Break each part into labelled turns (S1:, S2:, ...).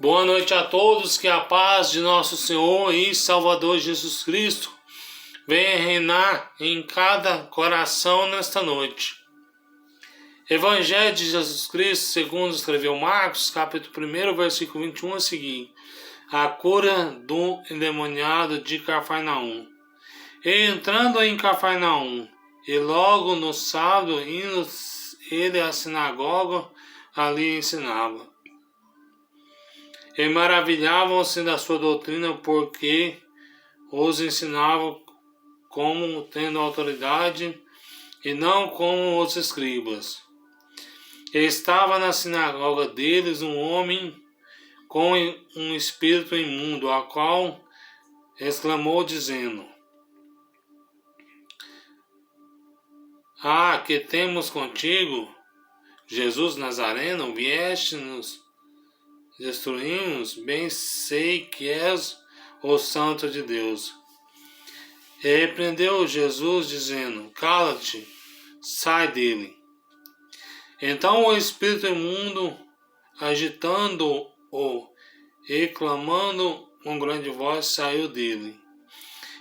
S1: Boa noite a todos, que a paz de nosso Senhor e Salvador Jesus Cristo venha reinar em cada coração nesta noite. Evangelho de Jesus Cristo, segundo escreveu Marcos, capítulo 1, versículo 21 a seguir. A cura do endemoniado de Cafarnaum. E entrando em Cafarnaum, e logo no sábado, indo ele à sinagoga, ali ensinava. E maravilhavam-se da sua doutrina, porque os ensinava como tendo autoridade, e não como os escribas. E estava na sinagoga deles um homem com um espírito imundo, a qual exclamou dizendo: Ah, que temos contigo, Jesus Nazareno? Vieste nos destruímos, bem sei que és o Santo de Deus. E repreendeu Jesus, dizendo: Cala-te, sai dele. Então o espírito imundo, agitando-o e clamando com grande voz, saiu dele.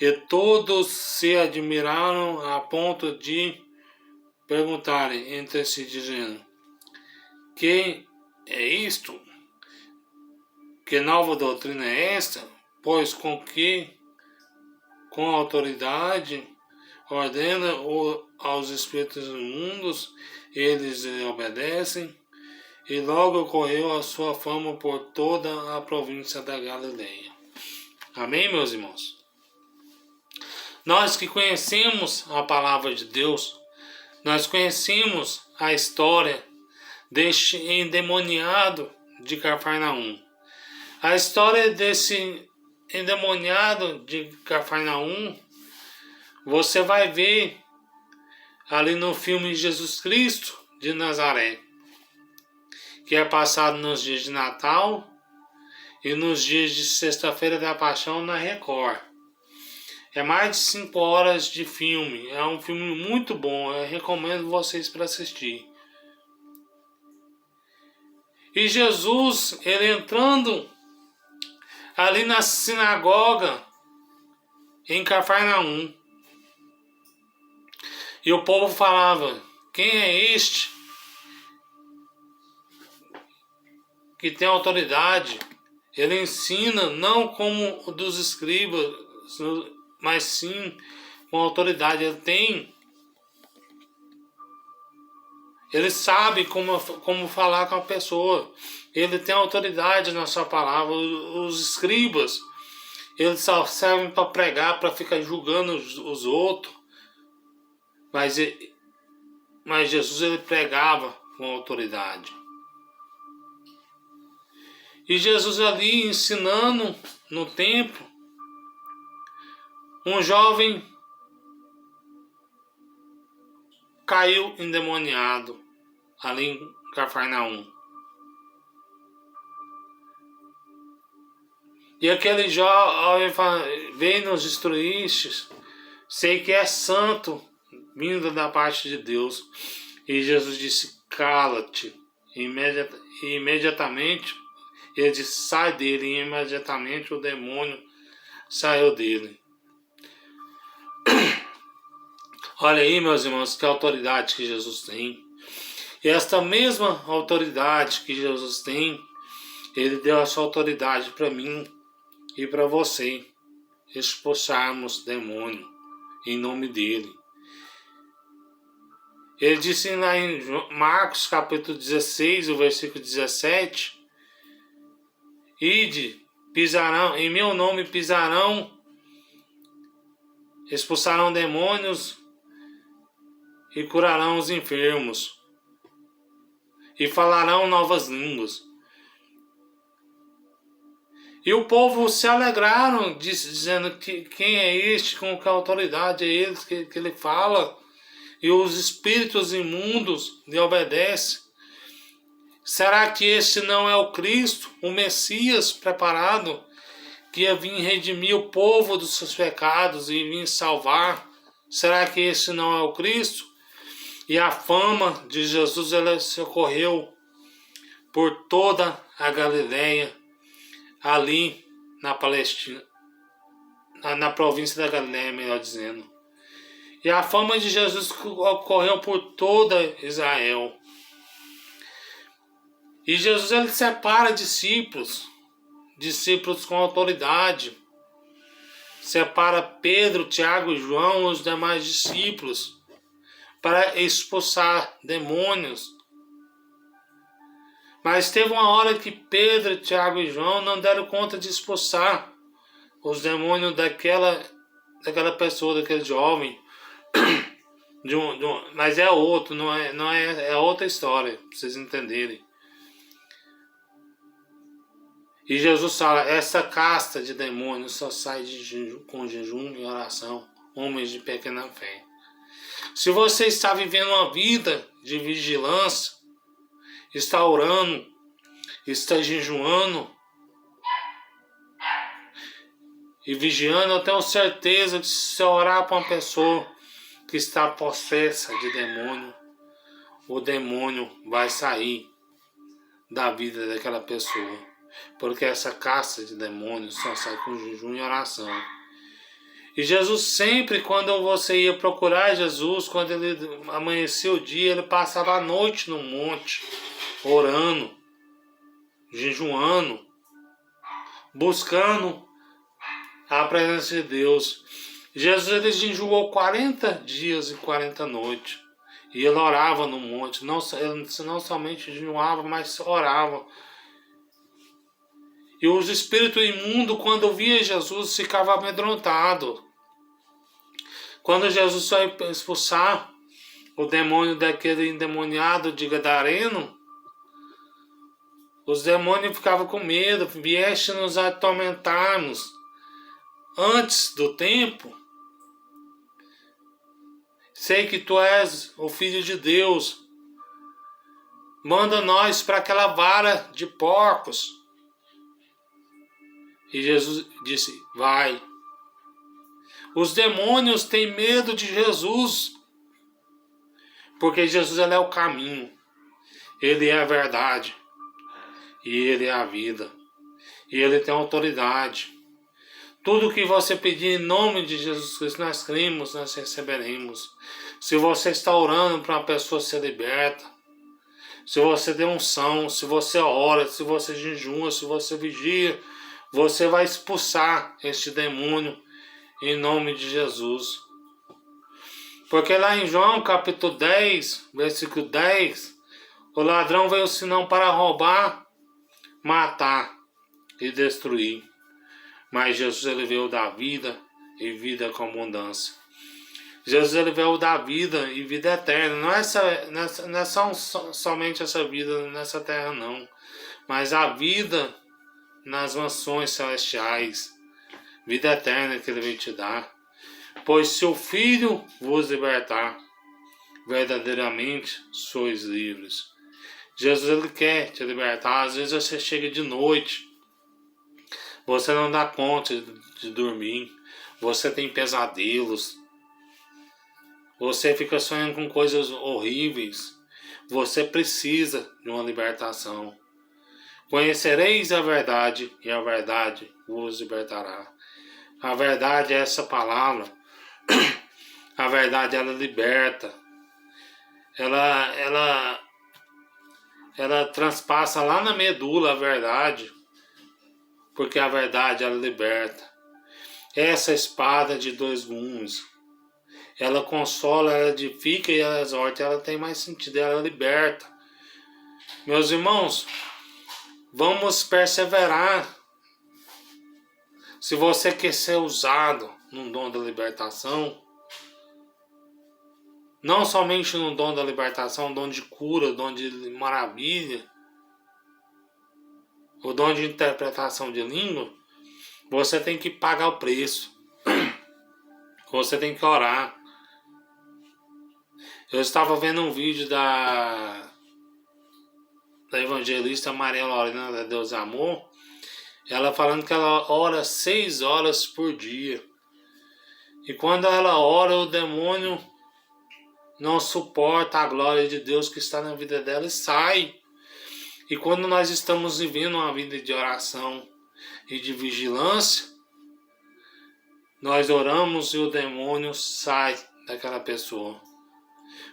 S1: E todos se admiraram a ponto de perguntarem entre si, dizendo: Que é isto? Que nova doutrina é esta? Pois com autoridade ordena aos espíritos imundos, eles lhe obedecem. E logo correu a sua fama por toda a província da Galileia. Amém, meus irmãos? Nós que conhecemos a palavra de Deus, nós conhecemos a história deste endemoniado de Cafarnaum. A história desse endemoniado de Cafarnaum, você vai ver ali no filme Jesus Cristo de Nazaré, que é passado nos dias de Natal e nos dias de Sexta-feira da Paixão na Record. É mais de 5 horas de filme, é um filme muito bom, eu recomendo vocês para assistir. E Jesus, ele entrando ali na sinagoga em Cafarnaum, e o povo falava: Quem é este que tem autoridade? Ele ensina não como o dos escribas, mas sim com autoridade. Ele sabe como falar com a pessoa. Ele tem autoridade na sua palavra. Os escribas, eles só servem para pregar, para ficar julgando os outros. Mas Jesus, ele pregava com autoridade. E Jesus ali ensinando no templo, um jovem caiu endemoniado ali em Cafarnaum. E aquele jovem veio nos destruístes, sei que é santo, vindo da parte de Deus. E Jesus disse: Cala-te. Imediatamente ele disse: Sai dele. E imediatamente o demônio saiu dele. Olha aí, meus irmãos, que autoridade que Jesus tem. E esta mesma autoridade que Jesus tem, ele deu essa autoridade para mim e para você, expulsarmos demônio em nome dele. Ele disse lá em Marcos capítulo 16, o versículo 17: Ide, pisarão, em meu nome pisarão, expulsarão demônios e curarão os enfermos, e falarão novas línguas. E o povo se alegraram, dizendo que quem é este, com que autoridade é ele que ele fala, e os espíritos imundos lhe obedecem. Será que este não é o Cristo, o Messias preparado, que ia vir redimir o povo dos seus pecados e vir salvar? Será que este não é o Cristo? E a fama de Jesus, ela se correu por toda a Galileia ali na Palestina, na província da Galiléia, melhor dizendo. E a fama de Jesus ocorreu por toda Israel. E Jesus ele separa discípulos com autoridade. Separa Pedro, Tiago e João, os demais discípulos, para expulsar demônios. Mas teve uma hora que Pedro, Tiago e João não deram conta de expulsar os demônios daquela pessoa, daquele jovem. Mas é outro, é outra história, para vocês entenderem. E Jesus fala, essa casta de demônios só sai com jejum e oração, homens de pequena fé. Se você está vivendo uma vida de vigilância, está orando, está jejuando e vigiando, eu tenho certeza que se você orar para uma pessoa que está possessa de demônio, o demônio vai sair da vida daquela pessoa. Porque essa caça de demônios só sai com jejum e oração. E Jesus sempre, quando você ia procurar Jesus, quando ele amanhecia o dia, ele passava a noite no monte, orando, jejuando, buscando a presença de Deus. Jesus ele jejuou 40 dias e 40 noites. E ele orava no monte. Ele não somente jejuava, mas orava. E os espíritos imundos, quando via Jesus, ficavam amedrontados. Quando Jesus foi expulsar o demônio daquele endemoniado de Gadareno, os demônios ficavam com medo, vieste nos atormentar-nos antes do tempo. Sei que tu és o Filho de Deus. Manda nós para aquela vara de porcos. E Jesus disse, vai. Os demônios têm medo de Jesus. Porque Jesus ele é o caminho. Ele é a verdade. E ele é a vida. E ele tem autoridade. Tudo que você pedir em nome de Jesus Cristo, nós cremos, nós receberemos. Se você está orando para uma pessoa ser liberta, se você der unção, se você ora, se você jejua, se você vigia, você vai expulsar este demônio em nome de Jesus. Porque lá em João capítulo 10, versículo 10, o ladrão veio senão para roubar, matar e destruir. Mas Jesus ele veio dar vida e vida com abundância. Jesus ele veio dar vida e vida eterna. Não é somente essa vida nessa terra não. Mas a vida nas mansões celestiais, vida eterna que ele veio te dar. Pois se o Filho vos libertar, verdadeiramente sois livres. Jesus ele quer te libertar. Às vezes você chega de noite, você não dá conta de dormir, você tem pesadelos, você fica sonhando com coisas horríveis, você precisa de uma libertação. Conhecereis a verdade e a verdade vos libertará. A verdade é essa palavra. A verdade ela liberta. Ela transpassa lá na medula a verdade. Porque a verdade ela liberta. Essa espada de dois gumes. Ela consola, ela edifica e ela exorta. Ela tem mais sentido, ela liberta. Meus irmãos, vamos perseverar. Se você quer ser usado no dom da libertação, não somente no dom da libertação, dom de cura, dom de maravilha, o dom de interpretação de língua, você tem que pagar o preço. Você tem que orar. Eu estava vendo um vídeo da evangelista Maria Lorena da Deus Amor, ela falando que ela ora 6 horas por dia. E quando ela ora, o demônio não suporta a glória de Deus que está na vida dela e sai. E quando nós estamos vivendo uma vida de oração, e de vigilância, nós oramos e o demônio sai daquela pessoa.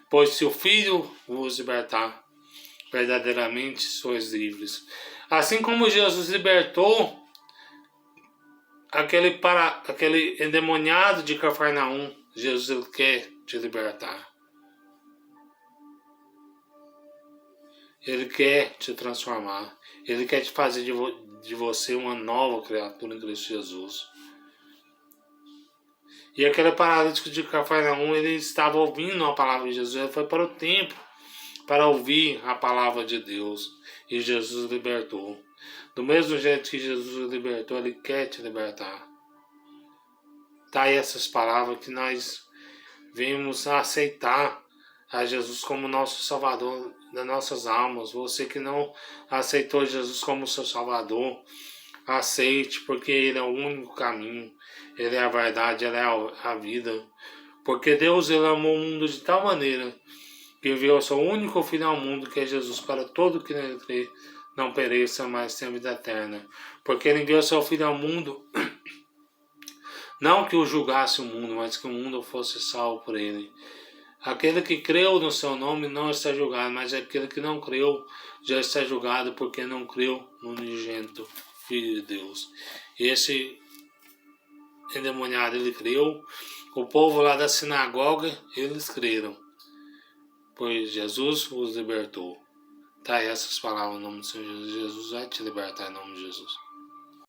S1: Pois se o Filho vos libertar, verdadeiramente sois livres. Assim como Jesus libertou aquele endemoniado de Cafarnaum, Jesus ele quer te libertar. Ele quer te transformar. Ele quer te fazer de você uma nova criatura em Cristo Jesus. E aquele paralítico de Cafarnaum, ele estava ouvindo a palavra de Jesus. Ele foi para o templo para ouvir a palavra de Deus. E Jesus libertou. Do mesmo jeito que Jesus libertou, Ele quer te libertar. Tá aí essas palavras que nós vemos a aceitar a Jesus como nosso Salvador das nossas almas. Você que não aceitou Jesus como seu Salvador, aceite, porque Ele é o único caminho. Ele é a verdade, Ele é a vida. Porque Deus Ele amou o mundo de tal maneira que enviou o seu único Filho ao mundo, que é Jesus, para todo que nele crê não pereça, mas tenha vida eterna. Porque Ele enviou o seu Filho ao mundo, não que o julgasse o mundo, mas que o mundo fosse salvo por Ele. Aquele que creu no seu nome não está julgado, mas aquele que não creu já está julgado, porque não creu no unigênito Filho de Deus. Esse endemoniado, ele creu. O povo lá da sinagoga, eles creram, pois Jesus os libertou. Tá, essas palavras em nome do Senhor Jesus. Jesus vai te libertar em nome de Jesus.